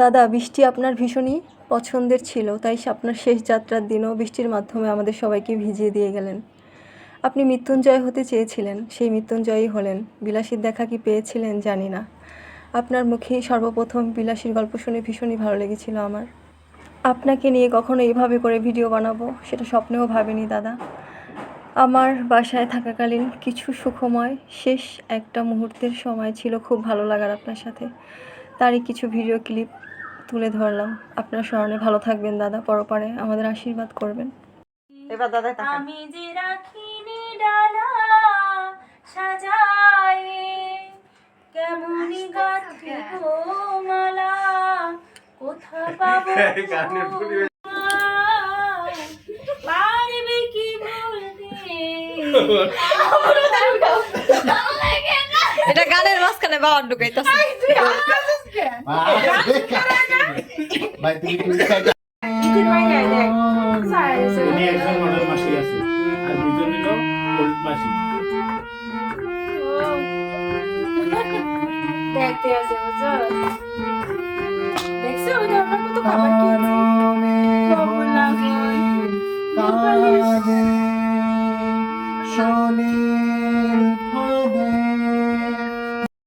দাদা, বৃষ্টি আপনার ভীষণই পছন্দের ছিল, তাই আপনার শেষ যাত্রার দিনও বৃষ্টির মাধ্যমে আমাদের সবাইকে ভিজিয়ে দিয়ে গেলেন। আপনি মৃত্যুঞ্জয় হতে চেয়েছিলেন, সেই মৃত্যুঞ্জয়ই হলেন। বিলাসীর দেখা কি পেয়েছিলেন জানি না। আপনার মুখেই সর্বপ্রথম বিলাসীর গল্প শুনে ভীষণই ভালো লেগেছিল আমার। আপনাকে নিয়ে কখনো এইভাবে করে ভিডিও বানাবো সেটা স্বপ্নেও ভাবিনি দাদা। আমার বাসায় থাকাকালীন কিছু সুখময় শেষ একটা মুহূর্তের সময় ছিল খুব ভালো লাগার আপনার সাথে, তারই কিছু ভিডিও ক্লিপ তুলে ধরলাম। আপনার স্মরণে ভালো থাকবেন দাদা, পরপারে আমাদের আশীর্বাদ করবেন। এবার দাদা তাকান। আমি যে রাখিনি ডালা সাজায়, কেমনি গাঁথি গো মালা, কোথা পাবো পারবে কি বলতে। এটা গানের মাঝখানে বাবার ঢুকাইতেছে। ভাই তুমি উনি একজন মডেল মাসি আছে আর দুইজন হলো হলুদ মাসি। দেখতে আছে বুঝছো, দেখছো ওটা আমরা কত খাবার খেয়েছি। কমলা গো শোনে